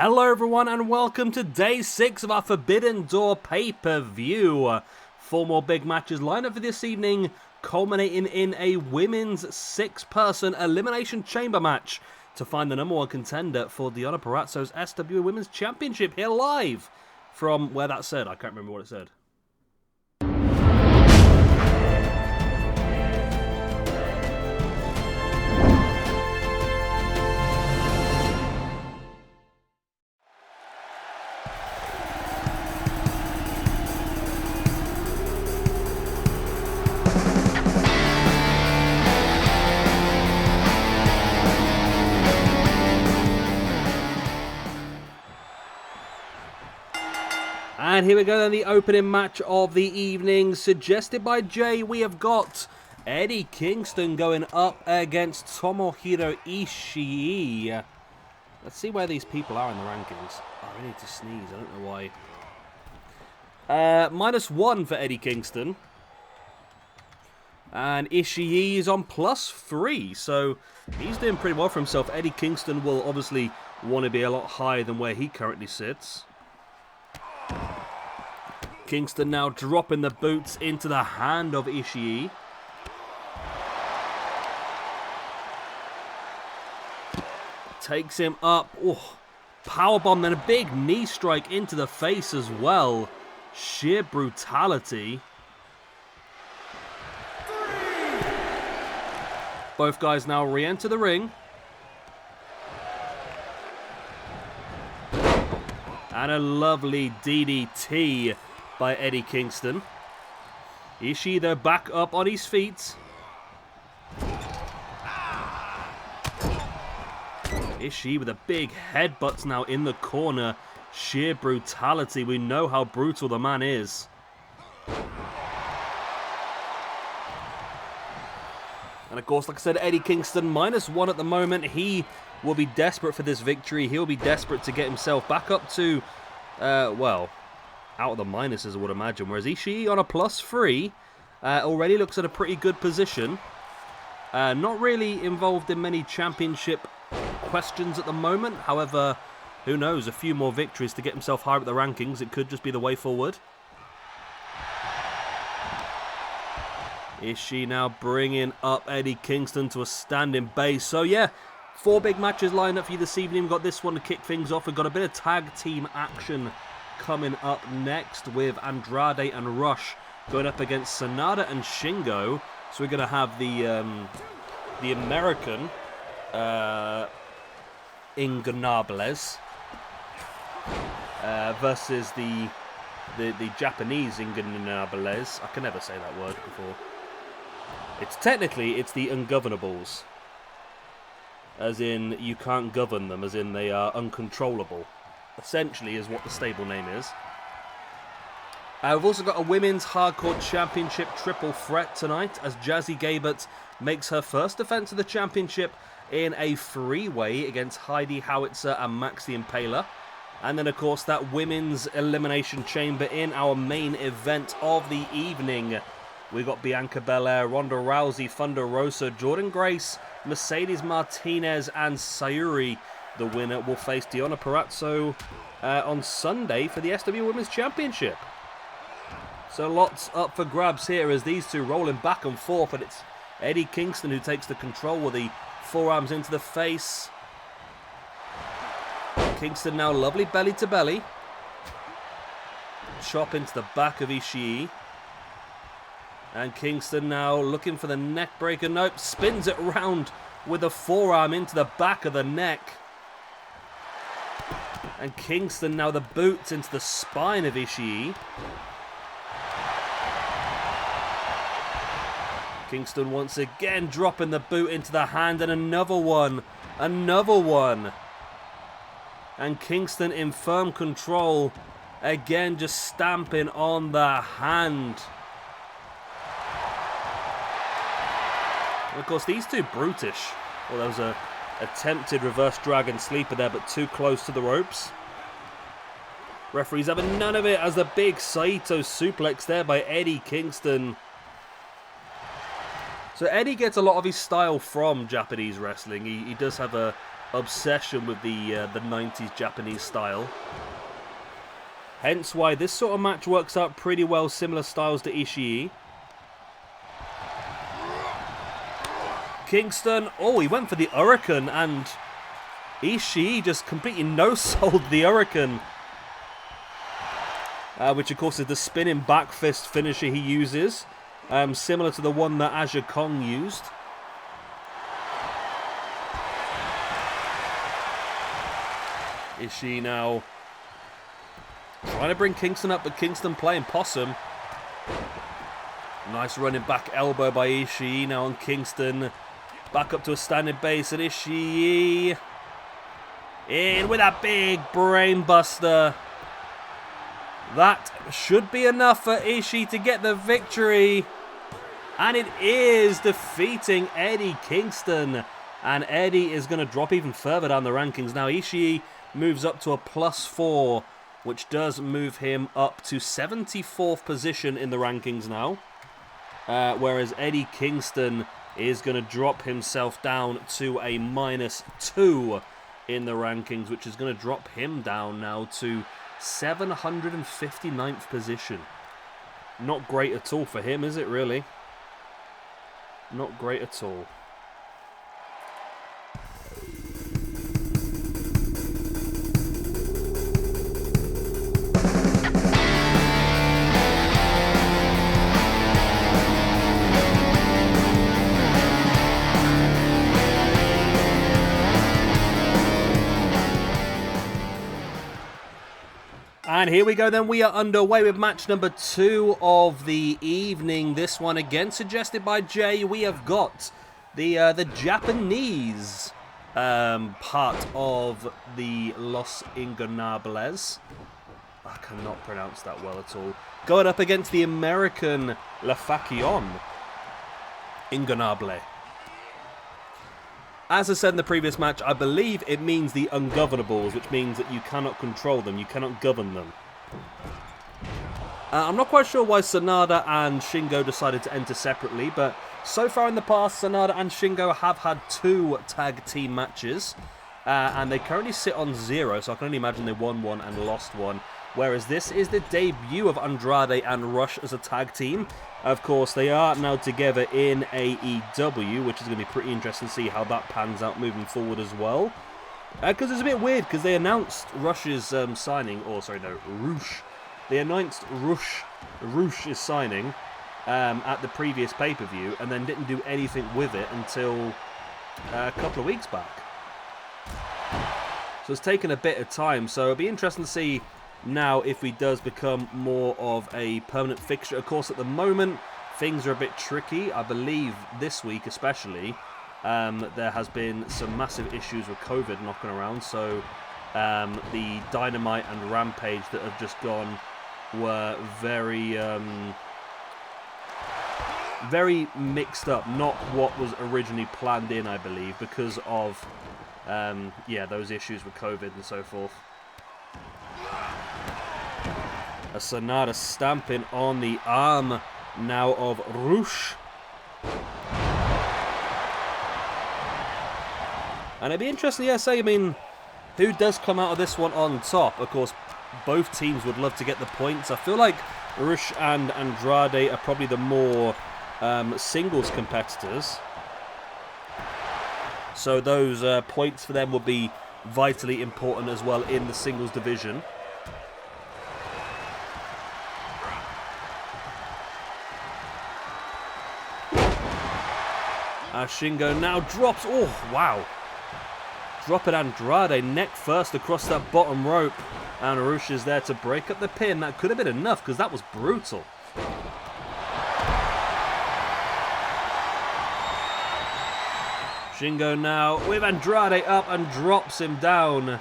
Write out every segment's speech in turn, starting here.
Hello everyone and welcome to day 6 of our Forbidden Door pay-per-view. 4 more big matches lined up for this evening, culminating in a women's 6-person Elimination Chamber match to find the number 1 contender for Deonna Purrazzo's SWE Women's Championship here live from where that said. I can't remember what it said. And here we go then, the opening match of the evening, suggested by Jay. We have got Eddie Kingston going up against Tomohiro Ishii. Let's see where these people are in the rankings. Oh, I need to sneeze, I don't know why. -1 for Eddie Kingston. And Ishii is on +3, so he's doing pretty well for himself. Eddie Kingston will obviously want to be a lot higher than where he currently sits. Kingston now dropping the boots into the hand of Ishii. Takes him up. Oh, powerbomb, then a big knee strike into the face as well. Sheer brutality. Both guys now re-enter the ring. And a lovely DDT by Eddie Kingston. Ishii though back up on his feet. Ishii with a big headbutt now in the corner. Sheer brutality. We know how brutal the man is. And of course, like I said, Eddie Kingston -1 at the moment. He will be desperate for this victory. He'll be desperate to get himself back up to, well, out of the minuses, I would imagine. Whereas Ishii on a +3 already looks at a pretty good position. Not really involved in many championship questions at the moment. However, who knows? A few more victories to get himself higher up the rankings. It could just be the way forward. Ishii now bringing up Eddie Kingston to a standing base. So yeah, 4 big matches lined up for you this evening. We've got this one to kick things off. We've got a bit of tag team action coming up next with Andrade and Rush going up against Sanada and Shingo. So we're going to have the American Ingobernables versus the Japanese Ingobernables. I can never say that word before. It's the Ungovernables. As in, you can't govern them, as in they are uncontrollable. Essentially is what the stable name is. We've also got a Women's Hardcore Championship triple threat tonight, as Jazzy Gabert makes her first defense of the championship in a 3-way against Heidi, Howitzer and Max the Impaler. And then, of course, that Women's Elimination Chamber in our main event of the evening. We've got Bianca, Belair, Ronda Rousey, Thunder Rosa, Jordynne Grace, Mercedes Martinez and Syuri. The winner will face Deonna Purrazzo on Sunday for the SWE Women's Championship. So lots up for grabs here as these two rolling back and forth, and it's Eddie Kingston who takes the control with the forearms into the face. Kingston now lovely belly to belly. Chop into the back of Ishii. And Kingston now looking for the neck breaker. Nope, spins it round with a forearm into the back of the neck. And Kingston now the boots into the spine of Ishii. Kingston once again dropping the boot into the hand, and another one. Another one. And Kingston in firm control. Again, just stamping on the hand. And of course, these two brutish. Well, there was a attempted reverse dragon sleeper there, but too close to the ropes. Referees having none of it as the big Saito suplex there by Eddie Kingston. So Eddie gets a lot of his style from Japanese wrestling. He does have a obsession with the 90s Japanese style. Hence why this sort of match works out pretty well, similar styles to Ishii. Kingston, oh, he went for the Hurricane, and Ishii just completely no-sold the Hurricane. Which, of course, is the spinning back fist finisher he uses. Similar to the one that Aja Kong used. Ishii now trying to bring Kingston up, but Kingston playing possum. Nice running back elbow by Ishii now on Kingston. Back up to a standing base, and Ishii in with a big brain buster. That should be enough for Ishii to get the victory. And it is, defeating Eddie Kingston. And Eddie is going to drop even further down the rankings. Now Ishii moves up to a +4, which does move him up to 74th position in the rankings now. Whereas Eddie Kingston is going to drop himself down to a -2 in the rankings, which is going to drop him down now to 759th position. Not great at all for him, is it really? Not great at all. And here we go then, we are underway with match number 2 of the evening. This one again suggested by Jay. We have got the Japanese part of the Los Ingobernables. I cannot pronounce that well at all. Going up against the American La Faction Ingobernable. As I said in the previous match, I believe it means the ungovernables, which means that you cannot control them, you cannot govern them. I'm not quite sure why Sanada and Shingo decided to enter separately, but so far in the past, Sanada and Shingo have had 2 tag team matches, and they currently sit on 0, so I can only imagine they won 1 and lost 1. Whereas this is the debut of Andrade and Rush as a tag team. Of course, they are now together in AEW, which is going to be pretty interesting to see how that pans out moving forward as well. Because it's a bit weird, because they announced Rush's signing, or sorry, no, Rush. They announced Rush is signing at the previous pay-per-view, and then didn't do anything with it until a couple of weeks back. So it's taken a bit of time, so it'll be interesting to see now if he does become more of a permanent fixture. Of course, at the moment, things are a bit tricky. I believe this week especially, there has been some massive issues with COVID knocking around. So the Dynamite and Rampage that have just gone were very mixed up. Not what was originally planned in, I believe, because of those issues with COVID and so forth. A Sanada stamping on the arm now of Rush. And it'd be interesting, I mean, who does come out of this one on top? Of course, both teams would love to get the points. I feel like Rush and Andrade are probably the more singles competitors. So those points for them will be vitally important as well in the singles division. Shingo now drops. Oh, wow. Dropping Andrade neck first across that bottom rope. And Rush is there to break up the pin. That could have been enough because that was brutal. Shingo now with Andrade up and drops him down.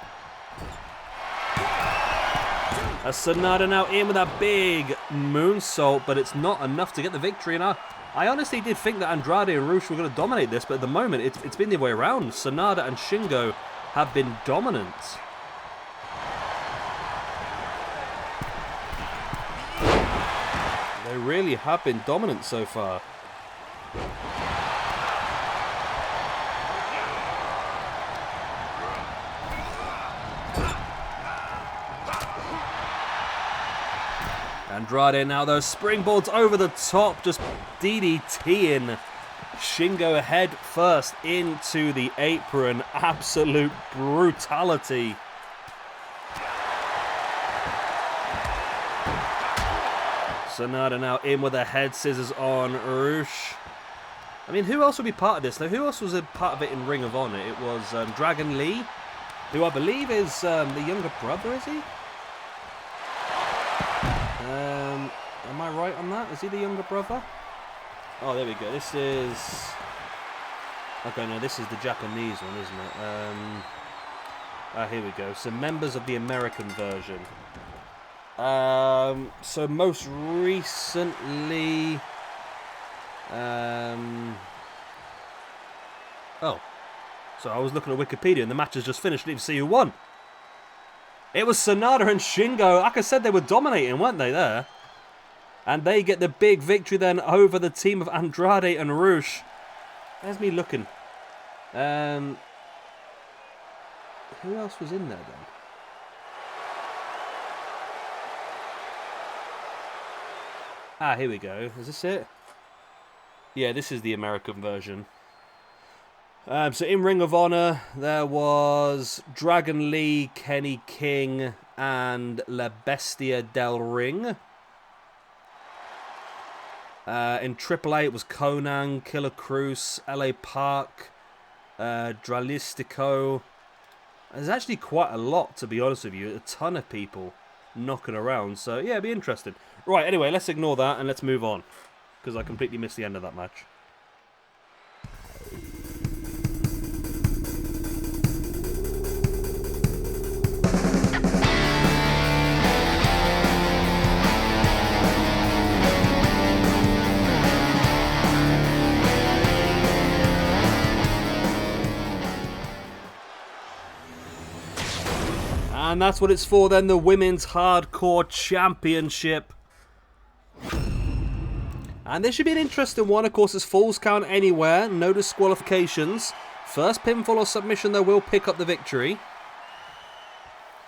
As Sanada now in with that big moonsault, but it's not enough to get the victory. And I honestly did think that Andrade and Rush were going to dominate this, but at the moment it's been the other way around. Sanada and Shingo have been dominant. They really have been dominant so far. Andrade now, those springboards over the top, just DDTing Shingo head first into the apron. Absolute brutality. Sanada now in with a head scissors on Roosh. I mean, who else would be part of this? Now, who else was a part of it in Ring of Honor? It was Dragon Lee, who I believe is the younger brother, is he? Am I right on that? Is he the younger brother? Oh, there we go. This is... Okay, no, this is the Japanese one, isn't it? Here we go. So, members of the American version. So, most recently... Oh. So, I was looking at Wikipedia and the match has just finished. I didn't even see who won. It was Sanada and Shingo. Like I said, they were dominating, weren't they, there? And they get the big victory then over the team of Andrade and Roosh. There's me looking. Who else was in there then? Ah, here we go. Is this it? Yeah, this is the American version. So in Ring of Honor, there was Dragon Lee, Kenny King, and La Bestia del Ring. In AAA, it was Conan, Killer Cruz, LA Park, Dralistico. There's actually quite a lot, to be honest with you. A ton of people knocking around. So, yeah, it'd be interesting. Right, anyway, let's ignore that and let's move on. Because I completely missed the end of that match. And that's what it's for then, the Women's Hardcore Championship. And this should be an interesting one. Of course, it's Falls Count Anywhere, no disqualifications. First pinfall or submission, though, will pick up the victory.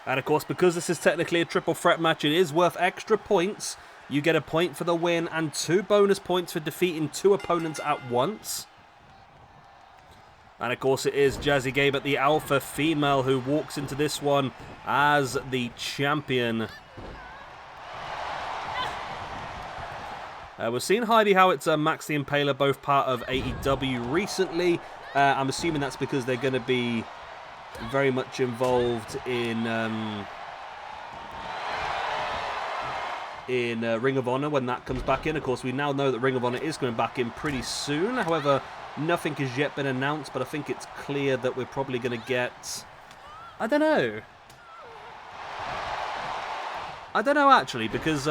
And of course, because this is technically a triple threat match, it is worth extra points. You get a point for the win and 2 bonus points for defeating 2 opponents at once. And of course it is Jazzy Gabert, the alpha female, who walks into this one as the champion. We've seen Heidi, Howitzer, Max the Impaler, both part of AEW recently. I'm assuming that's because they're going to be very much involved in Ring of Honor when that comes back in. Of course, we now know that Ring of Honor is going back in pretty soon. However, nothing has yet been announced, but I think it's clear that we're probably going to get... I don't know, actually, because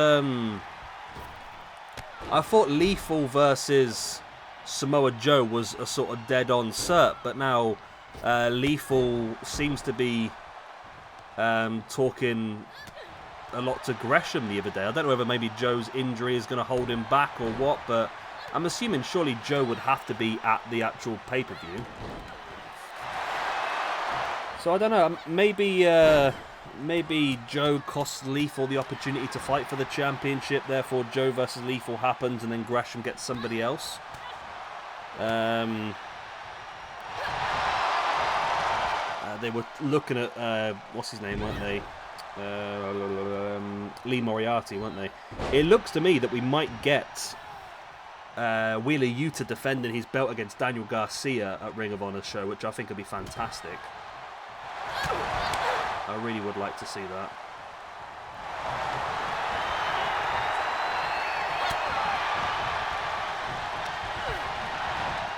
I thought Lethal versus Samoa Joe was a sort of dead-on cert, but now Lethal seems to be talking a lot to Gresham the other day. I don't know whether maybe Joe's injury is going to hold him back or what, but I'm assuming surely Joe would have to be at the actual pay-per-view. So I don't know, maybe Joe costs Lethal the opportunity to fight for the championship, therefore Joe versus Lethal happens and then Gresham gets somebody else. They were looking at, what's his name, weren't they? Lee Moriarty, weren't they? It looks to me that we might get Wheeler Yuta defending his belt against Daniel Garcia at Ring of Honor show, which I think would be fantastic. I really would like to see that.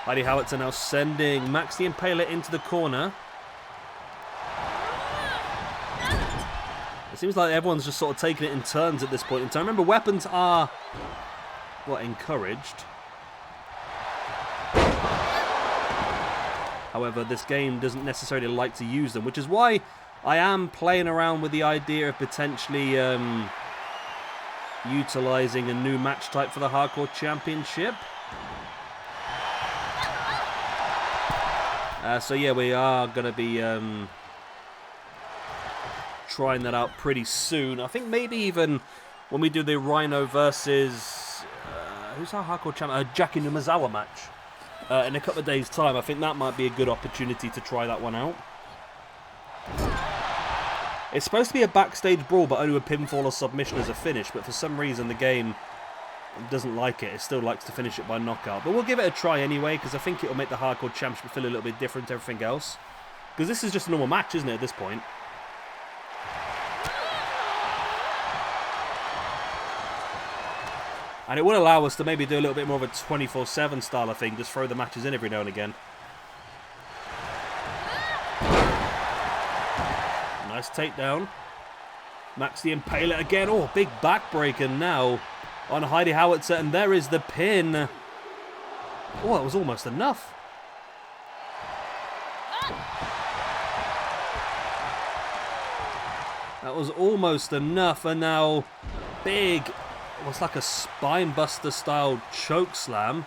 Heidi Howitzer now sending Max the Impaler into the corner. It seems like everyone's just sort of taking it in turns at this point in time. Remember, weapons are, well, encouraged. However, this game doesn't necessarily like to use them, which is why I am playing around with the idea of potentially utilising a new match type for the Hardcore Championship. So yeah, we are going to be trying that out pretty soon. I think maybe even when we do the Rhino versus... who's our hardcore champ? Jackie Numazawa match. In a couple of days' time, I think that might be a good opportunity to try that one out. It's supposed to be a backstage brawl, but only with pinfall or submission as a finish, but for some reason the game doesn't like it. It still likes to finish it by knockout. But we'll give it a try anyway, because I think it'll make the Hardcore Championship feel a little bit different to everything else. Because this is just a normal match, isn't it, at this point? And it would allow us to maybe do a little bit more of a 24/7 style of thing, just throw the matches in every now and again. Nice takedown. Max the Impaler again. Oh, big backbreaker now on Heidi Howitzer, and there is the pin. Oh, that was almost enough. That was almost enough, and now big, it was like a spinebuster style choke slam.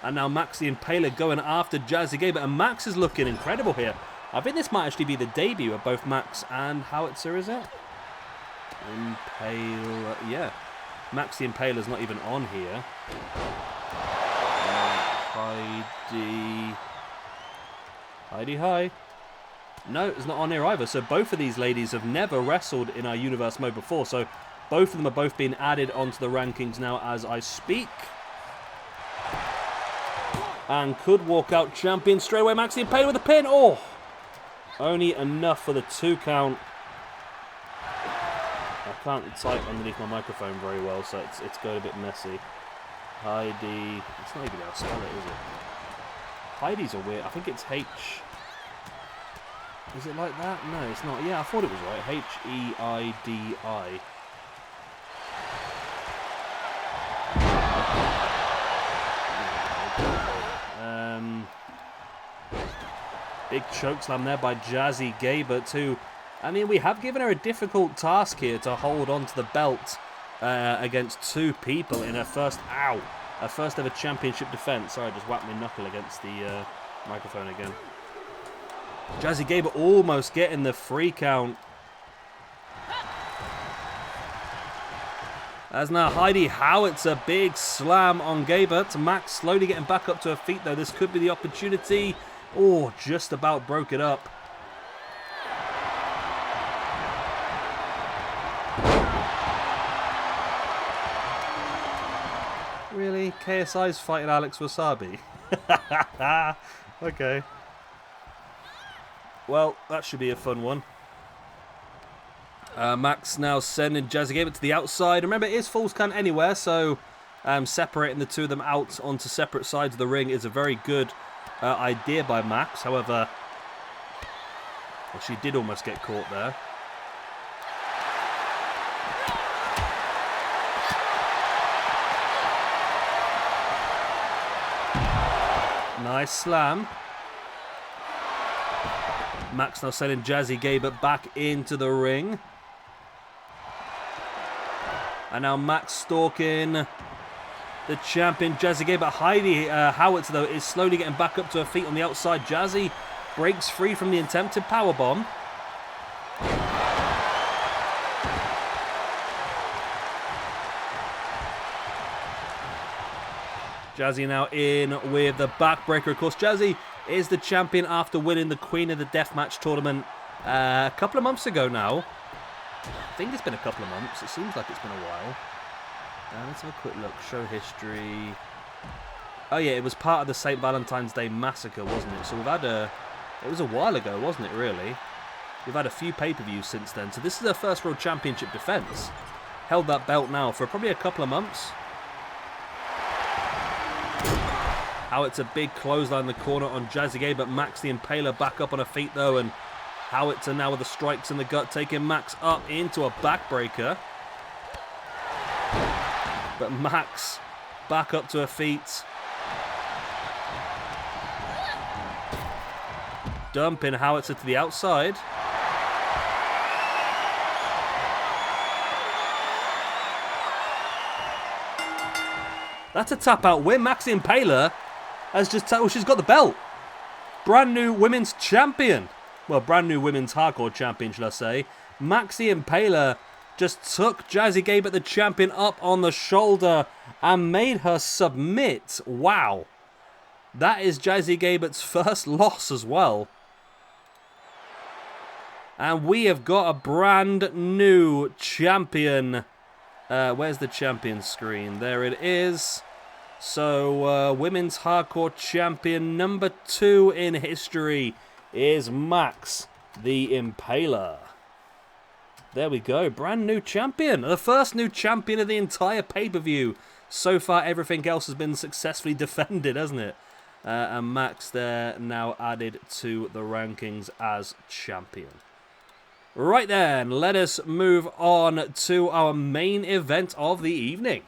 And now Max the Impaler going after Jazzy Gabert, and Max is looking incredible here. I think this might actually be the debut of both Max and Howitzer, is it? Impaler, yeah. Max the Impaler's not even on here. Heidi, hi. No, it's not on here either. So both of these ladies have never wrestled in our Universe mode before. So both of them are both being added onto the rankings now as I speak. And could walk out champion straight away. Max the Impaler with a pin. Oh! Only enough for the 2 count. I can't type underneath my microphone very well, so it's going a bit messy. Heidi. It's not even how to spell it, is it? Heidi's a weird. I think it's H. Is it like that? No, it's not. Yeah, I thought it was right. H-E-I-D-I. Big chokeslam there by Jazzy Gabert too. I mean, we have given her a difficult task here to hold on to the belt against 2 people in her first, her first ever championship defense. Sorry, I just whacked my knuckle against the microphone again. Jazzy Gabert almost getting the 3 count. As now Heidi Howitzer, big slam on Gabert. Max slowly getting back up to her feet though. This could be the opportunity. Oh, just about broke it up. Really? KSI's fighting Alex Wasabi? Okay. Well, that should be a fun one. Max now sending Jazzy Gabert to the outside. Remember, it is Falls Count Anywhere, so separating the 2 of them out onto separate sides of the ring is a very good idea by Max. However, well, she did almost get caught there. Nice slam. Max now sending Jazzy Gabert back into the ring. And now Max stalking the champion Jazzy Gabert. Heidi Howitzer though is slowly getting back up to her feet on the outside. Jazzy breaks free from the attempted powerbomb. Jazzy now in with the backbreaker. Of course, Jazzy is the champion after winning the Queen of the Deathmatch tournament a couple of months ago now. I think it's been a couple of months. It seems like it's been a while. Let's have a quick look. Show history. Oh yeah, it was part of the St. Valentine's Day Massacre, wasn't it? So we've had a... It was a while ago, wasn't it, really? We've had a few pay-per-views since then. So this is her first World Championship defense. Held that belt now for probably a couple of months. Howitzer, big clothesline in the corner on Jazzy Gabert. Max the Impaler back up on her feet though, and Howitzer now with the strikes in the gut, taking Max up into a backbreaker. But Max back up to her feet. Dumping Howitzer to the outside. That's a tap out win. Max the Impaler has just... Oh, she's got the belt. Brand new women's champion. Well, brand new women's hardcore champion, should I say. Maxi Impaler just took Jazzy Gabert, the champion, up on the shoulder and made her submit. Wow. That is Jazzy Gabert's first loss as well. And we have got a brand new champion. Where's the champion screen? There it is. So, Women's Hardcore Champion number 2 in history is Max the Impaler. There we go. Brand new champion. The first new champion of the entire pay-per-view. So far, everything else has been successfully defended, hasn't it? And Max there now added to the rankings as champion. Right then, let us move on to our main event of the evening.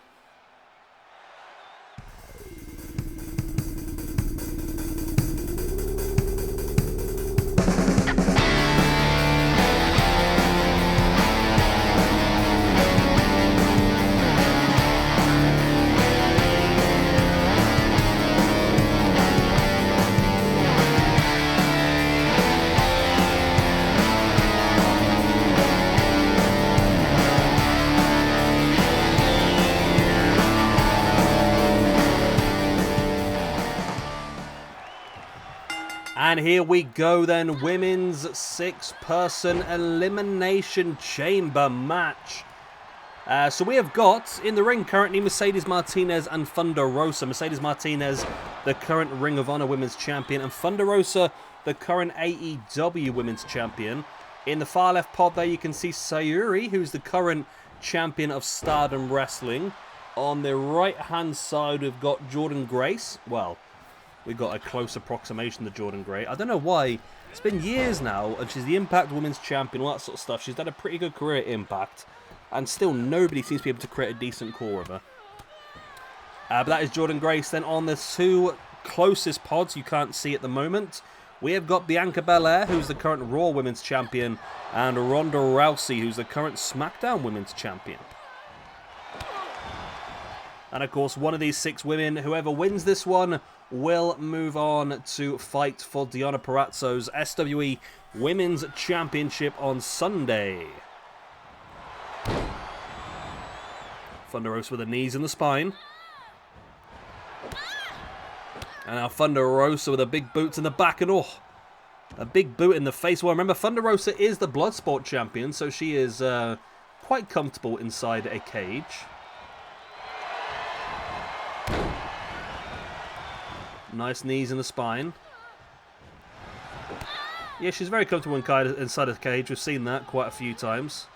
And here we go then, women's 6-person elimination chamber match. So we have got in the ring currently Mercedes Martinez and Thunder Rosa. Mercedes Martinez, the current Ring of Honor Women's Champion, and Thunder Rosa, the current AEW Women's Champion. In the far left pod there you can see Syuri, who's the current champion of Stardom Wrestling. On the right hand side we've got Jordynne Grace. Well, we got a close approximation to Jordynne Grace. I don't know why. It's been years now, and she's the Impact Women's Champion, all that sort of stuff. She's had a pretty good career at Impact, and still nobody seems to be able to create a decent core of her. But that is Jordynne Grace. Then on the 2 closest pods you can't see at the moment, we have got Bianca Belair, who's the current Raw Women's Champion, and Ronda Rousey, who's the current SmackDown Women's Champion. And of course, one of these 6 women, whoever wins this one, will move on to fight for Deonna Purrazzo's SWE Women's Championship on Sunday. Thunder Rosa with the knees in the spine. And now Thunder Rosa with the big boots in the back, and a big boot in the face. Well, remember, Thunder Rosa is the Bloodsport champion, so she is quite comfortable inside a cage. Nice knees in the spine. Yeah, she's very comfortable inside a cage. We've seen that quite a few times.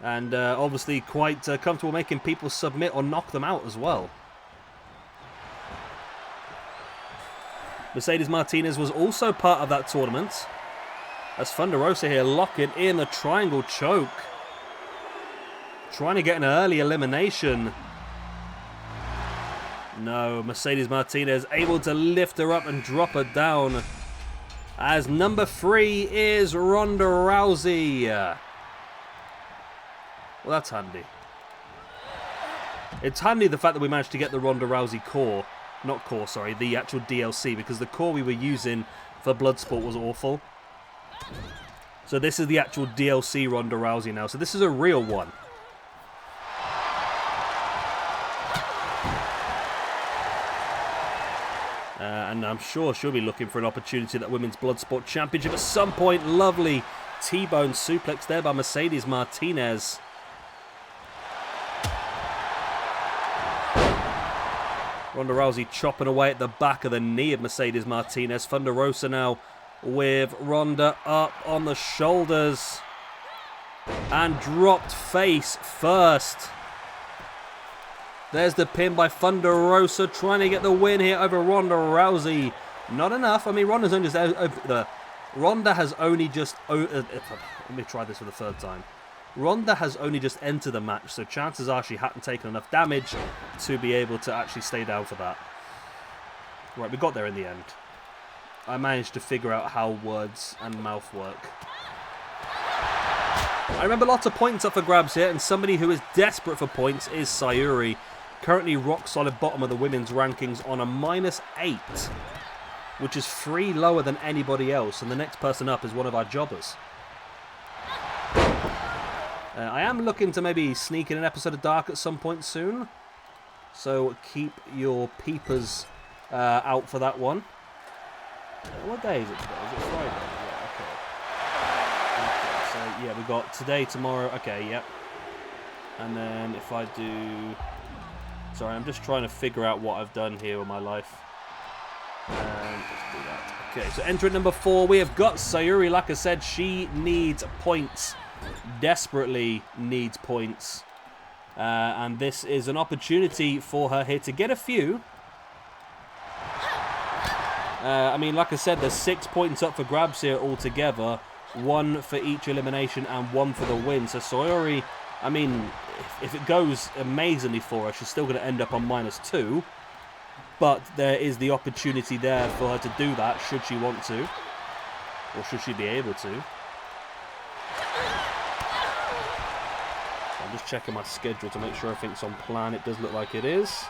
And obviously quite comfortable making people submit or knock them out as well. Mercedes Martinez was also part of that tournament. As Thunder Rosa here locking in a triangle choke. Trying to get an early elimination. No, Mercedes Martinez able to lift her up and drop her down. As number 3 is Ronda Rousey. Well, that's handy. It's handy the fact that we managed to get the Ronda Rousey core. Not core, sorry, the actual DLC, because the core we were using for Bloodsport was awful. So this is the actual DLC Ronda Rousey now. So this is a real one. And I'm sure she'll be looking for an opportunity at that Women's Bloodsport Championship at some point. Lovely T-bone suplex there by Mercedes Martinez. Ronda Rousey chopping away at the back of the knee of Mercedes Martinez. Thunder Rosa now with Ronda up on the shoulders. And dropped face first. There's the pin by Thunder Rosa, trying to get the win here over Ronda Rousey. Not enough. I mean, Ronda has only just... let me try this for the 3rd time. Ronda has only just entered the match, so chances are she hadn't taken enough damage to be able to actually stay down for that. Right, we got there in the end. I managed to figure out how words and mouth work. I remember lots of points up for grabs here, and somebody who is desperate for points is Syuri. Currently rock solid bottom of the women's rankings on a -8. which is 3 lower than anybody else, and the next person up is one of our jobbers. I am looking to maybe sneak in an episode of Dark at some point soon, so keep your peepers out for that one. What day is it today? Is it Friday? Yeah, okay. So, yeah, we got today, tomorrow. Okay, yep. And then if I do... Sorry, I'm just trying to figure out what I've done here with my life. And let's do that. Okay, so entrant number 4, we have got Syuri. Like I said, she needs points. Desperately needs points. And this is an opportunity for her here to get a few. I mean, like I said, there's 6 points up for grabs here altogether. 1 for each elimination and 1 for the win. So Syuri, I mean, if it goes amazingly for her, she's still going to end up on -2. But there is the opportunity there for her to do that, should she want to. Or should she be able to. I'm just checking my schedule to make sure everything's on plan. It does look like it is.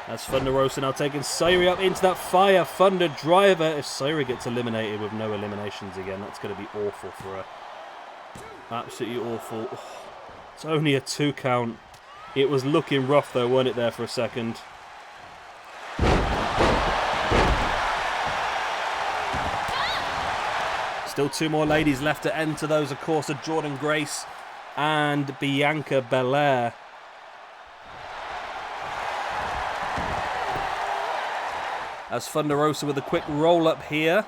That's Thunder Rosa now taking Syuri up into that Fire Thunder Driver. If Syuri gets eliminated with no eliminations again, that's going to be awful for her. Absolutely awful. Oh, it's only a 2 count. It was looking rough though, wasn't it, there for a second? Still 2 more ladies left to enter. Those, of course, are Jordynne Grace and Bianca Belair. As Thunder Rosa with a quick roll up here.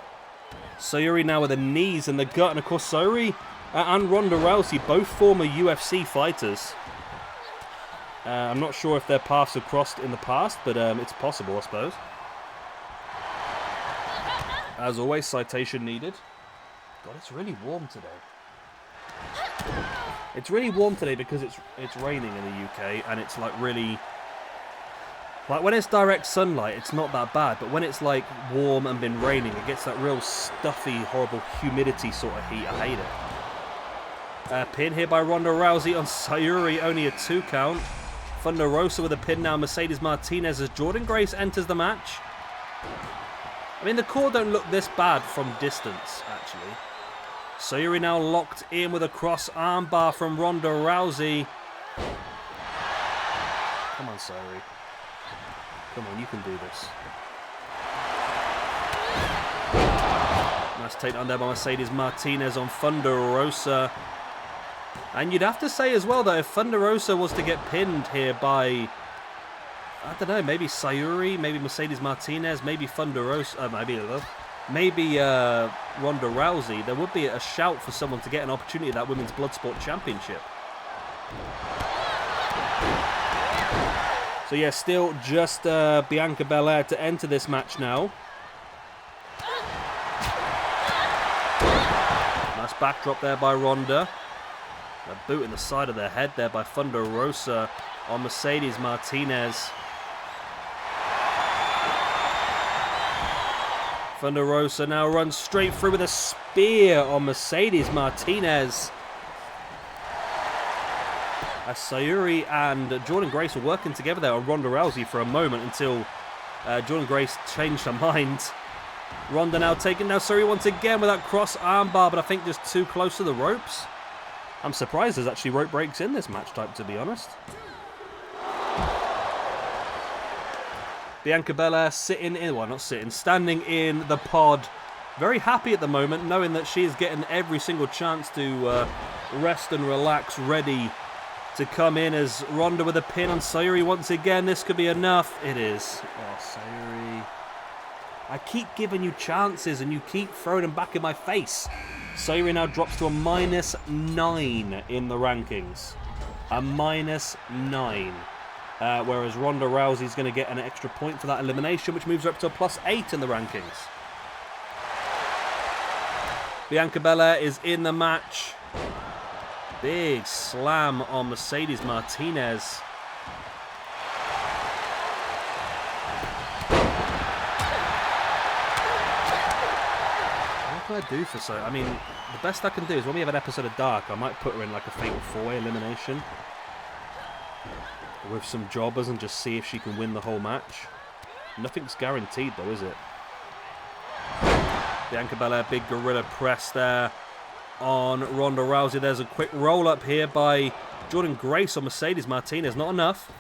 Syuri now with the knees and the gut. And of course Syuri and Ronda Rousey, both former UFC fighters. I'm not sure if their paths have crossed in the past, but it's possible, I suppose. As always, citation needed. God, it's really warm today. It's really warm today because it's raining in the UK, and it's like really... Like, when it's direct sunlight, it's not that bad. But when it's, like, warm and been raining, it gets that real stuffy, horrible humidity sort of heat. I hate it. Pin here by Ronda Rousey on Syuri. Only a 2 count. Thunder Rosa with a pin now. Mercedes Martinez as Jordynne Grace enters the match. I mean, the core don't look this bad from distance, actually. Syuri now locked in with a cross armbar from Ronda Rousey. Come on, Syuri. Come on, you can do this. Nice takedown there by Mercedes Martinez on Thunder Rosa. And you'd have to say as well that if Thunder Rosa was to get pinned here by, I don't know, maybe Syuri, maybe Mercedes Martinez, maybe Thunder Rosa, maybe Ronda Rousey, there would be a shout for someone to get an opportunity at that Women's Bloodsport Championship. So yeah, still just Bianca Belair to enter this match now. Nice backdrop there by Ronda. A boot in the side of their head there by Thunder Rosa on Mercedes Martinez. Thunder Rosa now runs straight through with a spear on Mercedes Martinez. As Syuri and Jordynne Grace were working together there on Ronda Rousey for a moment until Jordynne Grace changed her mind. Ronda now taking now Syuri once again with that cross armbar, but I think just too close to the ropes. I'm surprised there's actually rope breaks in this match type, to be honest. Bianca Belair sitting in, well, not sitting, standing in the pod. Very happy at the moment, knowing that she is getting every single chance to rest and relax, ready to come in as Ronda with a pin on Syuri once again. This could be enough. It is. Oh, Syuri. I keep giving you chances and you keep throwing them back in my face. Syuri now drops to a -9 in the rankings. A -9. Whereas Ronda Rousey's going to get an extra point for that elimination, which moves her up to a +8 in the rankings. Bianca Belair is in the match. Big slam on Mercedes Martinez. What can I do for I mean, the best I can do is when we have an episode of Dark, I might put her in like a Fatal 4-Way elimination. with some jobbers and just see if she can win the whole match. Nothing's guaranteed though, is it? Bianca Belair, big gorilla press there on Ronda Rousey. There's a quick roll up here by Jordynne Grace on Mercedes Martinez. Not enough.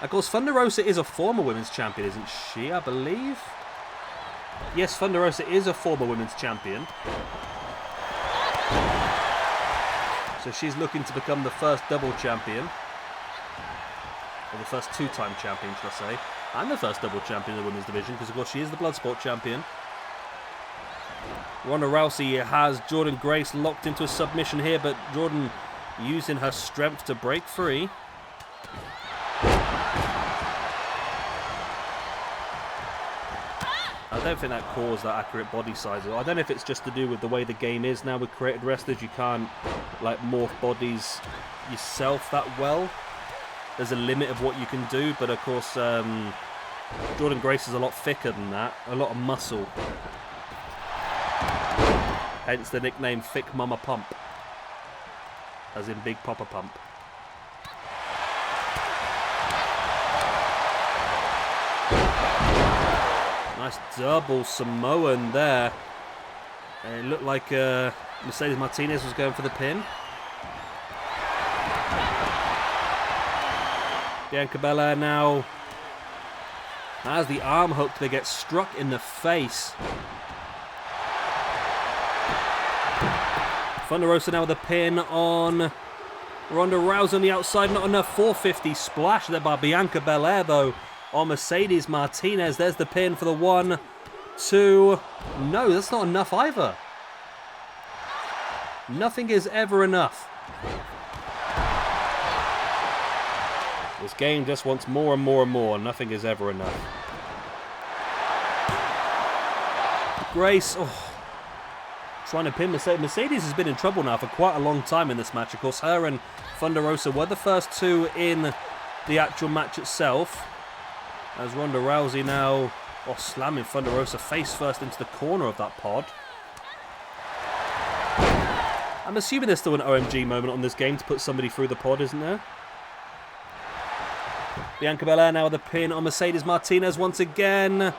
Of course, Thunder Rosa is a former women's champion, isn't she, I believe? Yes, Thunder Rosa is a former women's champion. So she's looking to become the first double champion. Or the first two-time champion, should I say. And the first double champion in the women's division, because of course she is the Bloodsport champion. Ronda Rousey has Jordynne Grace locked into a submission here, but Jordynne using her strength to break free. I don't think that caused that accurate body size. I don't know if it's just to do with the way the game is now with created wrestlers. You can't like morph bodies yourself that well. There's a limit of what you can do, but of course Jordynne Grace is a lot thicker than that, a lot of muscle. Hence the nickname Thick Mama Pump, as in Big Papa Pump. Nice double Samoan there. And it looked like Mercedes Martinez was going for the pin. Bianca Belair now has the arm hook. They get struck in the face. Thunder Rosa now with the pin on Ronda Rousey on the outside. Not enough. 450 splash there by Bianca Belair though on Mercedes Martinez. There's the pin for the 1, 2. No, that's not enough either. Nothing is ever enough. This game just wants more and more and more. Nothing is ever enough. Grace, trying to pin Mercedes. Mercedes has been in trouble now for quite a long time in this match. Of course, her and Thunder Rosa were the first two in the actual match itself. As Ronda Rousey now slamming Thunder Rosa face first into the corner of that pod. I'm assuming there's still an OMG moment on this game to put somebody through the pod, isn't there? Bianca Belair now with a pin on Mercedes Martinez once again.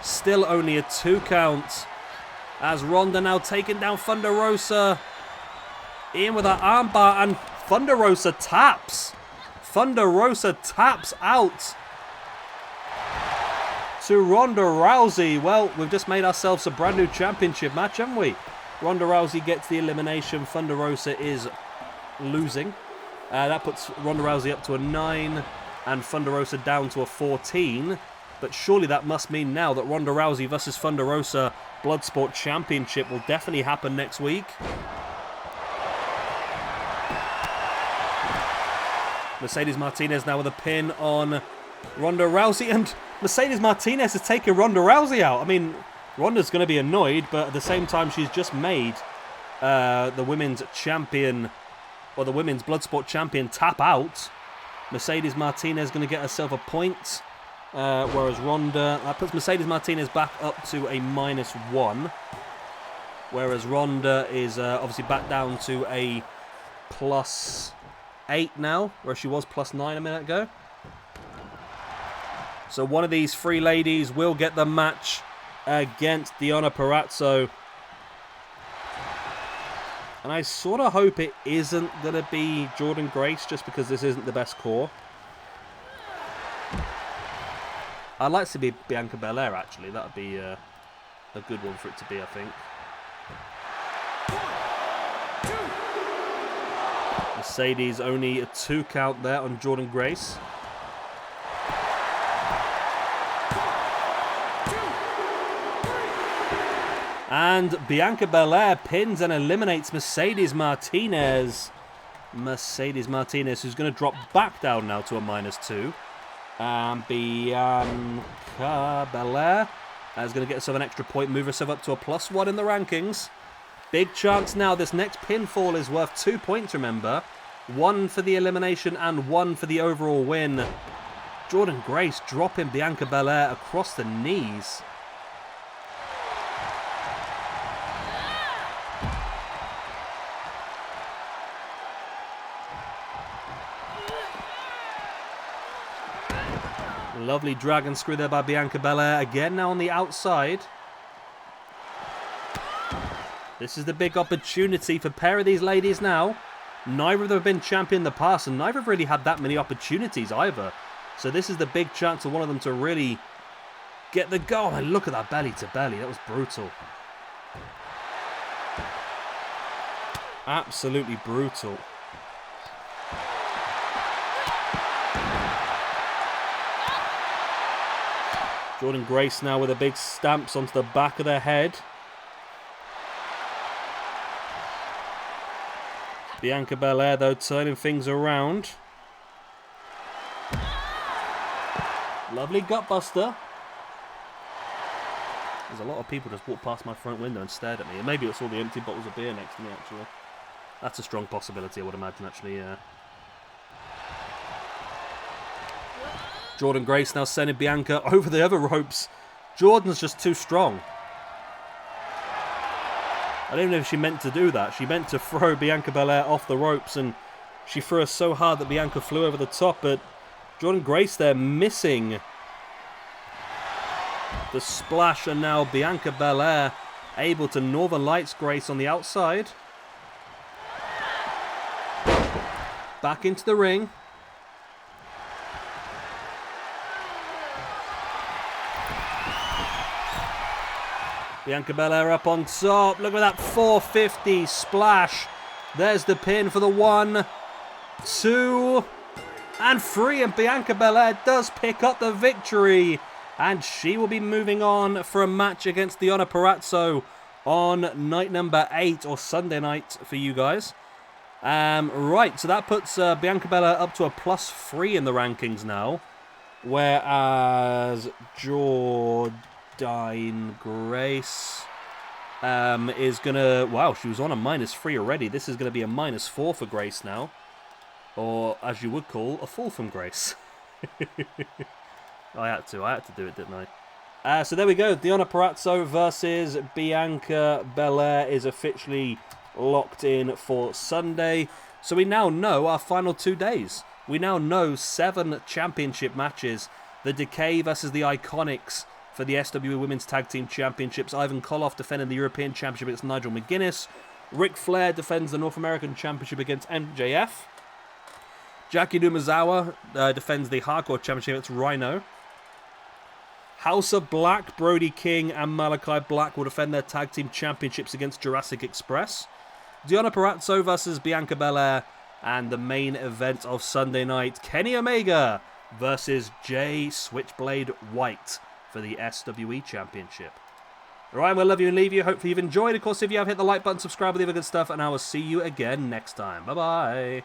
Still only a 2 count. As Ronda now taking down Thunder Rosa. In with her armbar and Thunder Rosa taps. Thunder Rosa taps out to Ronda Rousey. Well, we've just made ourselves a brand new championship match, haven't we? Ronda Rousey gets the elimination. Thunder Rosa is losing. That puts Ronda Rousey up to a 9 and Thunder Rosa down to a 14. But surely that must mean now that Ronda Rousey versus Thunder Rosa Bloodsport Championship will definitely happen next week. Mercedes Martinez now with a pin on Ronda Rousey, and Mercedes Martinez has taken Ronda Rousey out. I mean, Ronda's going to be annoyed, but at the same time she's just made the women's champion, or the women's Bloodsport champion, tap out. Mercedes Martinez going to get herself a point. Whereas Ronda, that puts Mercedes Martinez back up to a -1. Whereas Ronda is obviously back down to a +8 now, where she was +9 a minute ago. So one of these three ladies will get the match against Deonna Purrazzo. And I sort of hope it isn't going to be Jordynne Grace, just because this isn't the best core. I'd like to be Bianca Belair, actually. That would be a good one for it to be, I think. Mercedes only a 2 count there on Jordynne Grace. And Bianca Belair pins and eliminates Mercedes Martinez. Mercedes Martinez, who's going to drop back down now to a -2. And Bianca Belair is going to get herself an extra point, move herself up to a +1 in the rankings. Big chance now. This next pinfall is worth 2 points, remember. 1 for the elimination and 1 for the overall win. Jordynne Grace dropping Bianca Belair across the knees. Lovely dragon screw there by Bianca Belair. Again now on the outside. This is the big opportunity for a pair of these ladies now. Neither of them have been champion in the past, and neither have really had that many opportunities either. So this is the big chance for one of them to really get the goal. And look at that belly to belly. That was brutal. Absolutely brutal. Jordynne Grace now with the big stamps onto the back of their head. Bianca Belair, though, turning things around. Lovely gutbuster. There's a lot of people just walked past my front window and stared at me. And maybe it's all the empty bottles of beer next to me, actually. That's a strong possibility, I would imagine, actually, yeah. Jordynne Grace now sending Bianca over the other ropes. Jordynne's just too strong. I don't know if she meant to do that. She meant to throw Bianca Belair off the ropes, and she threw her so hard that Bianca flew over the top, but Jordynne Grace there missing the splash, and now Bianca Belair able to Northern Lights Grace on the outside. Back into the ring. Bianca Belair up on top. Look at that 450 splash. There's the pin for the 1, 2, and 3. And Bianca Belair does pick up the victory. And she will be moving on for a match against Deonna Purrazzo on night number 8, or Sunday night for you guys. Right, so that puts Bianca Belair up to a +3 in the rankings now. Whereas Jordynne Grace is going to... Wow, she was on a -3 already. This is going to be a -4 for Grace now. Or, as you would call, a fall from Grace. I had to do it, didn't I? So there we go. Deonna Purrazzo versus Bianca Belair is officially locked in for Sunday. So we now know our final 2 days. We now know 7 championship matches. The Decay versus the Iconics for the SWE Women's Tag Team Championships. Ivan Koloff defending the European Championship against Nigel McGuinness. Ric Flair defends the North American Championship against MJF. Jackie Numazawa defends the Hardcore Championship against Rhino. House of Black, Brody King and Malachi Black will defend their Tag Team Championships against Jurassic Express. Deonna Purrazzo versus Bianca Belair. And the main event of Sunday night, Kenny Omega versus Jay Switchblade White for the SWE Championship. Alright, we'll love you and leave you. Hopefully you've enjoyed. Of course, if you have, hit the like button, subscribe, all the other good stuff, and I will see you again next time. Bye-bye.